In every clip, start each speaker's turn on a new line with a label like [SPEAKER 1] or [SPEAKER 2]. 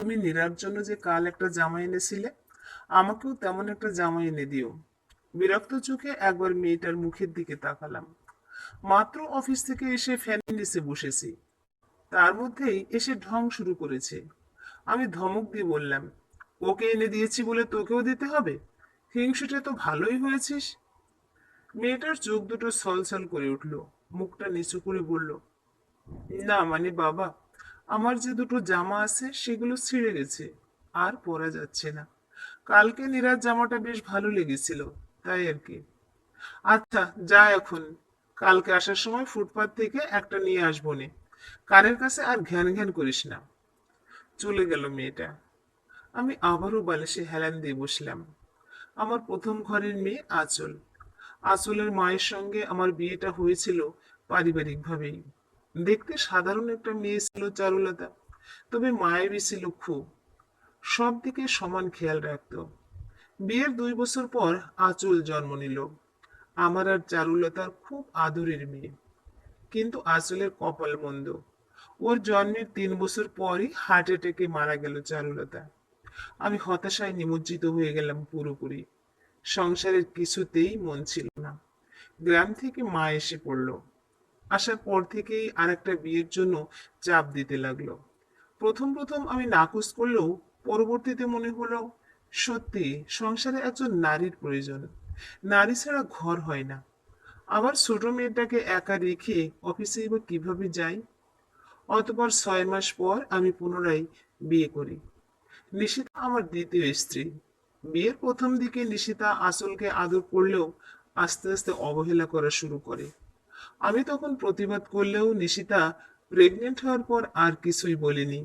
[SPEAKER 1] তুমি নীরার জন্য যে কাল একটা জামা এনেছিলে, আমাকেও তেমন একটা জামা এনে দিও। বিরক্ত চোখে একবার মেয়েটার মুখের দিকে তাকালাম। মাত্র অফিস থেকে এসে ফ্যানের নিচে বসেছি, তার মধ্যেই এসে ঢং শুরু করেছে। আমি ধমক দিয়ে বললাম, ওকে এনে দিয়েছি বলে তোকেও দিতে হবে? হিংসুটে তো ভালোই হয়েছিস। মেয়েটার চোখ দুটো ছলছল করে উঠল, মুখটা নিচু করে বলল, না মানে বাবা, আমার যে দুটো জামা আছে সেগুলো ছিঁড়ে গেছে, আর পরা যাচ্ছে না। কালকে নীরার জামাটা বেশ ভালো লেগেছিল, তাই আর কি। আচ্ছা, যা এখন। কালকে আসার সময় ফুটপাত থেকে একটা নিয়ে আসবো নে। কানের কাছে আর ঘ্যান ঘ্যান করিস না। চলে গেল মেয়েটা। আমি আবারও বালিশে হেলান দিয়ে বসলাম। আমার প্রথম ঘরের মেয়ে আঁচল। আঁচলের মায়ের সঙ্গে আমার বিয়েটা হয়েছিল পারিবারিকভাবেই। দেখতে সাধারণ একটা মেয়ে ছিল চারুলতা, তবে মায়াবী ছিল খুব। সব দিকে সমান খেয়াল রাখতো। বিয়ের 2 বছর পর আঁচল জন্ম নিল। আমার আর চারুলতার খুব আদরের মেয়ে। কিন্তু আঁচলের কপাল মন্দ। ওর জন্মের 3 বছর পরই হার্ট অ্যাটাকে মারা গেল চারুলতা। আমি হতাশায় নিমজ্জিত হয়ে গেলাম পুরোপুরি। সংসারের কিছুতেই মন ছিল না। গ্রাম থেকে মা এসে পড়ল। আসার পর থেকেই আর একটা বিয়ের জন্য চাপ দিতে লাগলো। প্রথম প্রথম আমি নাকচ করলেও পরবর্তীতে মনে হলো, সত্যি সংসারে একজন নারীর প্রয়োজন। নারী ছাড়া ঘর হয় না। আবার ছোট মেয়েটাকে একা রেখে অফিসে বা কিভাবে যাই? অতপর 6 মাস পর আমি পুনরায় বিয়ে করি। নিশিতা আমার দ্বিতীয় স্ত্রী। বিয়ের প্রথম দিকে নিশিতা আঁচলকে আদর করলেও আস্তে আস্তে অবহেলা করা শুরু করে। আমি তখন প্রতিবাদ করলেও নিশিতা প্রেগনেন্ট হওয়ার পর আর কিছুই বলেনি।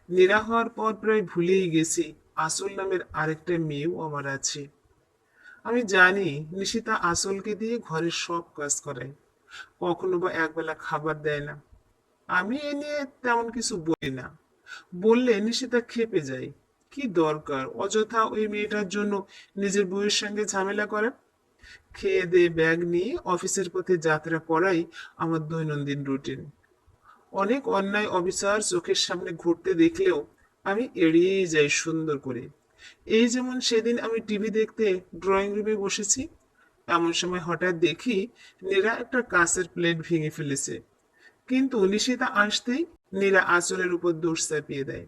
[SPEAKER 1] নীরা হওয়ার পর প্রায় ভুলেই গেছি আঁচল নামের আরেকটা মেয়েও আমার আছে। আমি জানি নিশিতা আঁচলকে দিয়ে ঘরের সব কাজ করায়, কখনো বা একবেলা খাবার দেয় না। আমি এ নিয়ে তেমন কিছু বলি না। বললে নিশিতা ক্ষেপে যায়। কি দরকার অযথা ওই মেয়েটার জন্য নিজের বউয়ের সঙ্গে ঝামেলা করা? খেয়ে দিয়ে ব্যাগ নিয়ে অফিসের পথে যাত্রা করাই আমার দৈনন্দিন রুটিন। অনেক অন্যায় অবিচার চোখের সামনে ঘটতে দেখলেও আমি এড়িয়েই যাই সুন্দর করে। এই যেমন সেদিন আমি টিভি দেখতে ড্রয়িং রুমে বসেছি, এমন সময় হঠাৎ দেখি নীরা একটা কাঁচের প্লেট ভেঙে ফেলেছে। কিন্তু নিশিতা আসতেই নীরা আঁচলের উপর দোষ চাপিয়ে দেয়।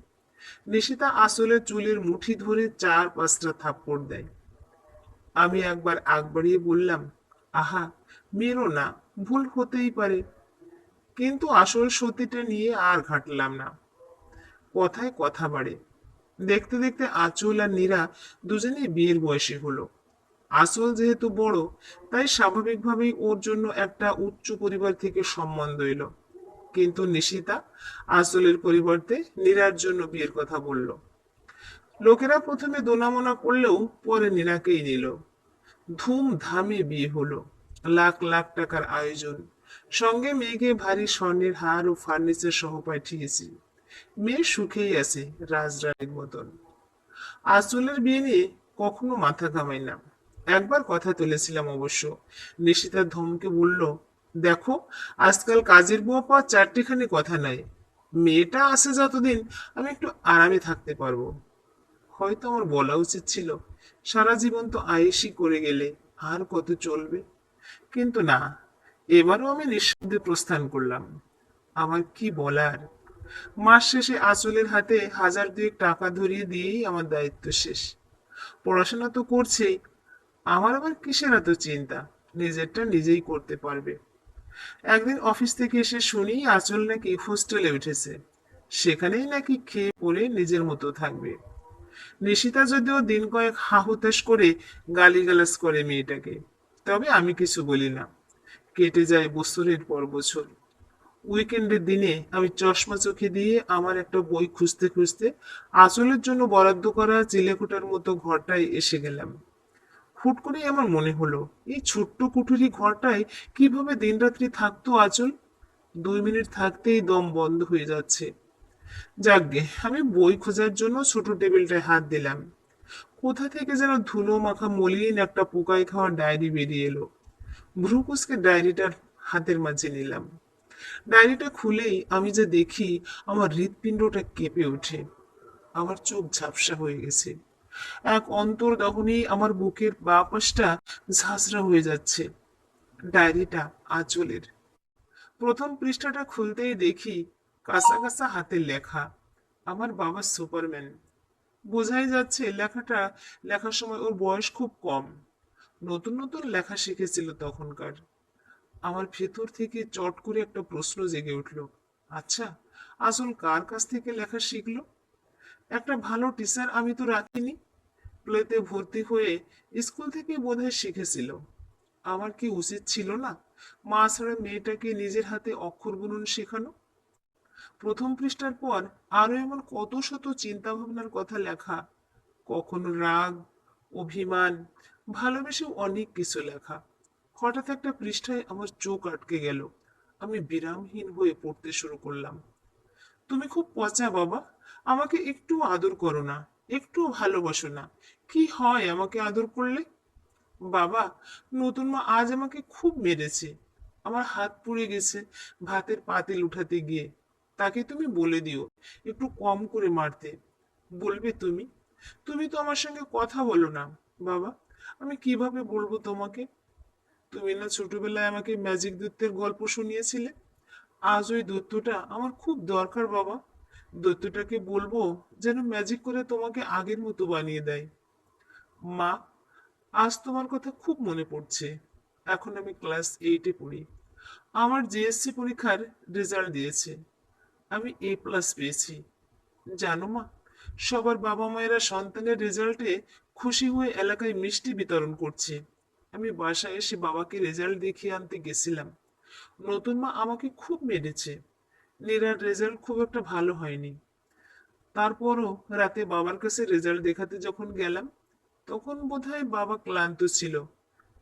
[SPEAKER 1] নিশিতা আঁচলের চুলের মুঠি ধরে 4-5টা থাপ্পড় দেয়। আমি একবার আগ বাড়িয়ে বললাম, আহা, মেরো না, ভুল হতেই পারে। কিন্তু আসল সত্যিটা নিয়ে আর ঘাটলাম না। কথায় কথা বাড়ে। দেখতে দেখতে আঁচল আর নীরা দুজনেই বিয়ের বয়সী হলো। আঁচল যেহেতু বড়, তাই স্বাভাবিকভাবেই ওর জন্য একটা উচ্চ পরিবার থেকে সম্বন্ধ এলো। কিন্তু নিশিতা আঁচলের পরিবর্তে নীরার জন্য বিয়ের কথা বলল। লোকেরা প্রথমে দোনামোনা করলেও পরে নীরাকেই নিল। ধুমধামে বিয়ে হলো। লাখ লাখ টাকার আয়োজন। সঙ্গে মেয়েকে ভারী স্বর্ণের হার ও ফার্নিচার সহ পাঠিয়েছি। মেয়ে সুখেই আছে, রাজরানীর মতন। আঁচলের বিয়ে নিয়ে কখনো মাথা ঘামাই না। একবার কথা তুলেছিলাম অবশ্য। নিশিতা ধমকে বলল, দেখো, আজকাল কাজের বুয়া পাওয়া চারটিখানি কথা নাই। মেয়েটা আছে যতদিন আমি একটু আরামে থাকতে পারবো। হয়তো আমার বলা উচিত ছিল, সারা জীবন তো আয়েশি করে গেলে আর কত চলবে। কিন্তু না, এবারও আমি নিঃশব্দে প্রস্থান করলাম। আমার কি বলার। মাস শেষে আঁচলের হাতে 1000-2 টাকা ধরিয়ে দিয়েই আমার দায়িত্ব শেষ। পড়াশোনা তো করছেই, আমার আবার কিসের এত চিন্তা? নিজেরটা নিজেই করতে পারবে। একদিন অফিস থেকে এসে শুনি আঁচল নাকি হোস্টেলে উঠেছে। সেখানেই নাকি খেয়ে পরে নিজের মতো থাকবে। নিশিতা যদিও দিন কয়েক হাহুতাশ করে গালিগালাজ করে মেয়েটাকে, তবে আমি কিছু বলি না। কেটে যায় বছরের পর বছর। উইকেন্ডের দিনে আমি চশমা চোখে দিয়ে আমার একটা বই খুঁজতে খুঁজতে আঁচলের জন্য বরাদ্দ করা চিলেকোঠার মতো ঘরটায় এসে গেলাম। হুট করেই আমার মনে হলো, এই ছোট্ট কুঠুরি ঘরটায় কিভাবে দিনরাত্রি থাকতো আঁচল। 2 মিনিট থাকতেই দম বন্ধ হয়ে যাচ্ছে। যাকগে, আমি বই খোঁজার জন্য ছোট টেবিলটায় হাত দিলাম। কোথা থেকে যেন ধুলো মাখা মলিন একটা পোকায় খাওয়া ডায়েরি বেরিয়ে এলো। ভ্রু কুঁচকে ডায়েরিটার হাতের মাঝে নিলাম। ডায়েরিটা খুলেই আমি যে দেখি, আমার হৃৎপিণ্ডটা কেঁপে ওঠে। আমার চোখ ঝাপসা হয়ে গেছে। এক অন্তর্দহনেই আমার বুকের বাঁ পাশটা ঝাঁঝরা হয়ে যাচ্ছে। ডায়েরিটা আঁচলের। প্রথম পৃষ্ঠাটা খুলতেই দেখি কাঁচা কাঁচা হাতের লেখা, আমার বাবা সুপারম্যান। বোঝাই যাচ্ছে লেখাটা লেখার সময় ওর বয়স খুব কম, নতুন নতুন লেখা শিখেছিল তখনকার। আমার ভেতর থেকে চট করে একটা প্রশ্ন জেগে উঠল, আচ্ছা আসল কার কাছ থেকে লেখা শিখলো? একটা ভালো টিচার আমি তো রাখিনি। প্লেতে ভর্তি হয়ে স্কুল থেকে বোধহয় শিখেছিল। আমার কি উচিত ছিল না মা ছাড়া মেয়েটাকে নিজের হাতে অক্ষর বুনন শেখানো? প্রথম পৃষ্ঠার পর আরো এমন কত শত চিন্তা ভাবনার কথা লেখা, কখনো রাগ, অভিমান, ভালোবেসেও অনেক কিছু লেখা। হঠাৎ একটা পৃষ্ঠায় আমার চোখ আটকে গেল। আমি বিরামহীন হয়ে পড়তে শুরু করলাম। তুমি খুব পচা বাবা, আমাকে একটু আদর করো না, একটু ভালোবাসো না। কি হয় আমাকে আদর করলে? বাবা, নতুন মা আজ আমাকে খুব মেরেছে। আমার হাত পুড়ে গেছে ভাতের পাতিল উঠাতে গিয়ে। তাকে তুমি বলে দিও একটু কম করে মারতে। বলবে তুমি? তুমি তো আমার সঙ্গে কথা বলো না। বাবা, আমি কিভাবে বলবো তোমাকে? তুমি না ছোটবেলায় আমাকে ম্যাজিক দৈত্যের গল্প শুনিয়েছিলে। আজ ওই দৈত্যটা আমার খুব দরকার বাবা। দৈত্যটাকে বলবো যেন ম্যাজিক করে তোমাকে আগের মতো বানিয়ে দেয়। মা, আজ তোমার কথা খুব মনে পড়ছে। এখন আমি ক্লাস 8-এ পড়ি। আমার জিএসসি পরীক্ষার রেজাল্ট দিয়েছে। আমি A+ পেয়েছি। জানো মা, সবার বাবা মায়েরা সন্তানের রেজাল্টে খুশি হয়ে এলাকায় মিষ্টি বিতরণ করছে। আমি বাসায় এসে বাবাকে রেজাল্ট দেখিয়ে আনতে গেছিলাম। নতুন মা আমাকে খুব মেরেছে। নীরার রেজাল্ট খুব একটা ভালো হয়নি। তারপরও রাতে বাবার কাছে রেজাল্ট দেখাতে যখন গেলাম, তখন বোধহয় বাবা ক্লান্ত ছিল,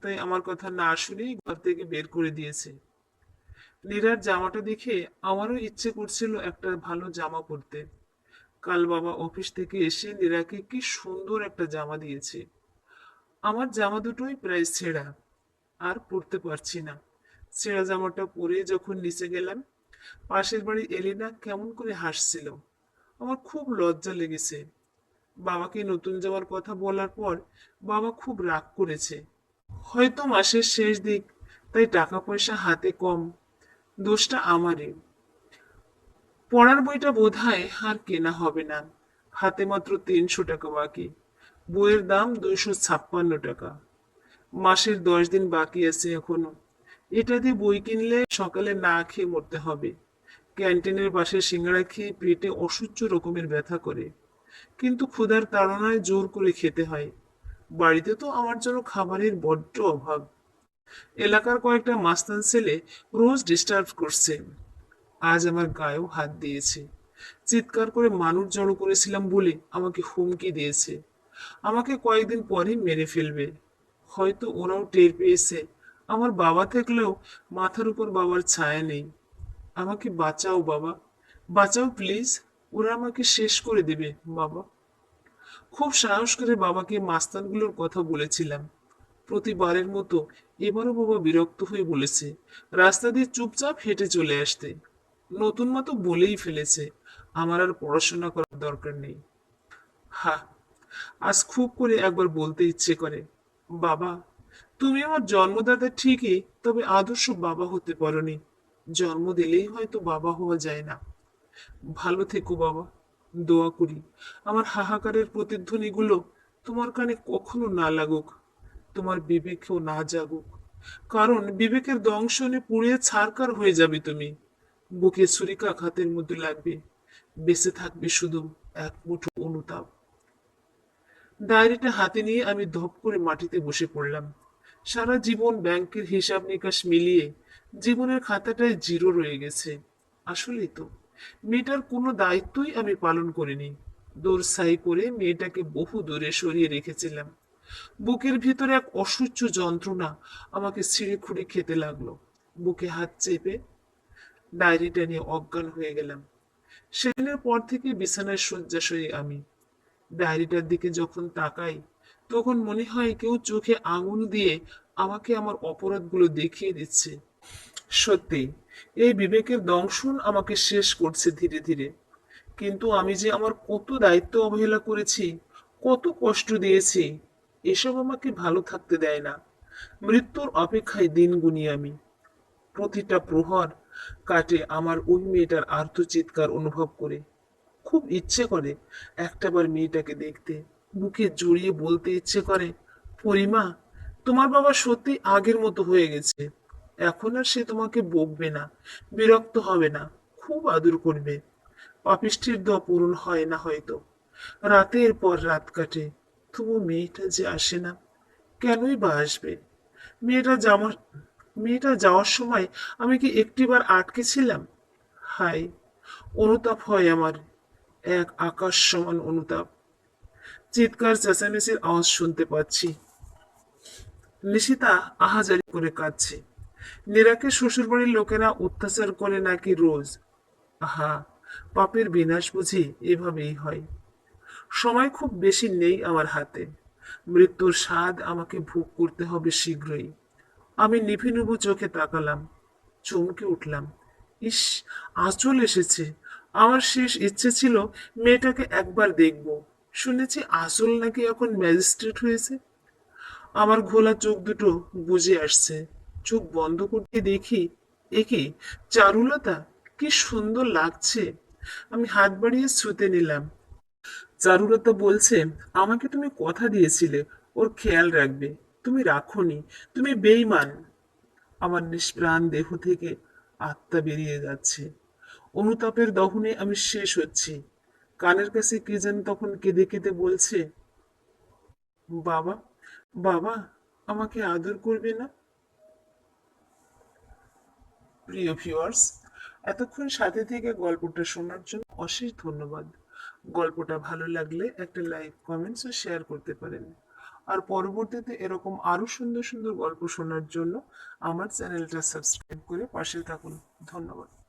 [SPEAKER 1] তাই আমার কথা না শুনেই ঘর থেকে বের করে দিয়েছে। নীরার জামাটা দেখে আমারও ইচ্ছে করছিল একটা ভালো জামা পরতে। কাল বাবা অফিস থেকে এসে নীরাকে কি সুন্দর একটা জামা দিয়েছে। আমার জামা দুটোই প্রায় ছেঁড়া, আর পরতে পারছি না। ছেঁড়া জামাটা পরে যখন নিচে গেলাম, পাশের বাড়ি এলিনা কেমন করে হাসছিল। আমার খুব লজ্জা লেগেছে। বাবাকে নতুন জামার কথা বলার পর বাবা খুব রাগ করেছে। হয়তো মাসের শেষ দিক, তাই টাকা পয়সা হাতে কম। দোষটা আমারই। পড়ার বইটা বোধহয় আর কেনা হবে না। হাতে মাত্র 300 টাকা বাকি। বইয়ের দাম 256 টাকা। মাসের 10 দিন বাকি আছে এখনো। এটা দিয়ে বই কিনলে সকালে না খেয়ে মরতে হবে। ক্যান্টিনের পাশে সিঙ্গাড়া খেয়ে পেটে অসহ্য রকমের ব্যথা করে, কিন্তু ক্ষুধার তাড়নায় জোর করে খেতে হয়। বাড়িতে তো আমার জন্য খাবারের বড্ড অভাব। এলাকার কয়েকটা মাস্তান ছেলে রোজ ডিস্টার্ব করছে। আজ আমার গায়েও হাত দিয়েছে। চিৎকার করে মানুষ জড়ো করেছিলাম বলে আমাকে হুমকি দিয়েছে। আমাকে কয়েকদিন পরেই মেরে ফেলবে। হয়তো ওরাও টের পেয়েছে আমার বাবা থাকলেও মাথার উপর বাবার ছায়া নেই। আমাকে বাঁচাও বাবা, বাঁচাও প্লিজ। ওরা আমাকে শেষ করে দেবে বাবা। খুব সাহস করে বাবাকে মাস্তানগুলোর কথা বলেছিলাম। প্রতিবারের মতো এবারও বাবা বিরক্ত হয়ে বলেছে রাস্তা দিয়ে চুপচাপ হেঁটে চলে আসতে। নতুন মা তো বলেই ফেলেছে আমার আর পড়াশোনা করার দরকার নেই। হা, আজ খুব করে একবার বলতে ইচ্ছে করে, বাবা, তুমি আমার জন্মদাতা ঠিকই, তবে আদর্শ বাবা হতে পারোনি। জন্ম দিলেই হয়তো বাবা হওয়া যায় না। ভালো থেকো বাবা। দোয়া করি আমার হাহাকারের প্রতিধ্বনিগুলো তোমার কানে কখনো না লাগুক, তোমার বিবেকেও না জাগুক। কারণ বিবেকের দংশনে পুড়িয়ে ছারকার হয়ে যাবে তুমি। বুকে ছুরিকাঘাতের মধ্যে লাগবে। বেঁচে থাকবে শুধু এক মুঠো অনুতাপ। ডায়েরিটা হাতে নিয়ে আমি ধপ করে মাটিতে বসে পড়লাম। সারা জীবন ব্যাংকের হিসাব নিকাশ মিলিয়ে জীবনের খাতাটায় জিরো রয়ে গেছে। আসলেই তো মেয়েটার কোনো দায়িত্বই আমি পালন করিনি। দৌড়সাই করে মেয়েটাকে বহু দূরে সরিয়ে রেখেছিলাম। বুকের ভিতরে এক অসহ্য যন্ত্রণা আমাকে ছিঁড়ে খুঁড়ে খেতে লাগলো। বুকে হাত চেপে ডায়েরিটা নিয়ে অজ্ঞান হয়ে গেলাম। সেদিনের পর থেকে বিছানায় শয্যাশয়ী আমি। ডায়েরিটার দিকে যখন তাকাই, তখন মনে হয় কেউ চোখে আঙুল দিয়ে আমাকে আমার অপরাধগুলো দেখিয়ে দিচ্ছে। সত্যি, এই বিবেকের দংশন আমাকে শেষ করছে ধীরে ধীরে। কিন্তু আমি যে আমার কত দায়িত্ব অবহেলা করেছি, কত কষ্ট দিয়েছি, এসব আমাকে ভালো থাকতে দেয় না। মৃত্যুর অপেক্ষায় দিন গুনি আমি। প্রতিটা প্রহর কাটে আমার ওই মেয়েটার আর্ত চিৎকার অনুভব করে। খুব ইচ্ছে করে একটাবার মেয়েটাকে দেখতে, বুকে জড়িয়ে বলতে ইচ্ছে করে, পরিমা, তোমার বাবা সত্যি আগের মতো হয়ে গেছে। এখন আর সে তোমাকে বকবে না, বিরক্ত হবে না, খুব আদর করবে। পাপিষ্ঠির দোয়া পূরণ হয় না হয়তো, রাতের পর রাত কাটে, তবু মেয়েটা যে আসে না। কেনই বা আসবে? মেয়েটা যাওয়ার মেয়েটা যাওয়ার সময় আমি কি একটিবার আটকে ছিলাম? হায়, অনুতাপ হয় আমার, এক আকাশ সমান অনুতাপ। চিৎকার চেঁচামেচির আওয়াজ শুনতে পাচ্ছি। নিশিতা আহাজারি করে কাঁদছে। নীরাকে শ্বশুরবাড়ির লোকেরা অত্যাচার করে নাকি রোজ। আহা, পাপের বিনাশ বুঝি এভাবেই হয়। সময় খুব বেশি নেই আমার হাতে। মৃত্যুর স্বাদ আমাকে ভোগ করতে হবে শীঘ্রই। আমি নিভু নিভু চোখে তাকালাম, চমকে উঠলাম। ইস, আঁচল এসেছে। আমার শেষ ইচ্ছে ছিল মেয়েটাকে একবার দেখব। শুনেছি আঁচল নাকি এখন ম্যাজিস্ট্রেট হয়েছে। আমার ঘোলা চোখ দুটো বুজে আসছে। চোখ বন্ধ করতে দেখি, এ কি, চারুলতা, কি সুন্দর লাগছে। আমি হাত বাড়িয়ে ছুতে নিলাম। চারুলতা বলছে, আমাকে তুমি কথা দিয়েছিলে ওর খেয়াল রাখবে, তুমি রাখোনি, তুমি বেইমান। আমার নিষ্প্রাণ দেহ থেকে আত্মা বেরিয়ে যাচ্ছে। অনুতাপের দহনে আমি শেষ হচ্ছি। কানের কাছে কে যেন তখন কেঁদে কেঁদে বলছে, বাবা, বাবা, আমাকে আদর করবে না? প্রিয় ভিউয়ার্স, এতক্ষণ সাথে থেকে গল্পটা শোনার জন্য অশেষ ধন্যবাদ। গল্পটা ভালো লাগলে একটা লাইক, কমেন্টস ও শেয়ার করতে পারেন। আর পরবর্তীতে এরকম আরো সুন্দর সুন্দর গল্প শোনার জন্য আমার চ্যানেলটা সাবস্ক্রাইব করে পাশে থাকুন। ধন্যবাদ।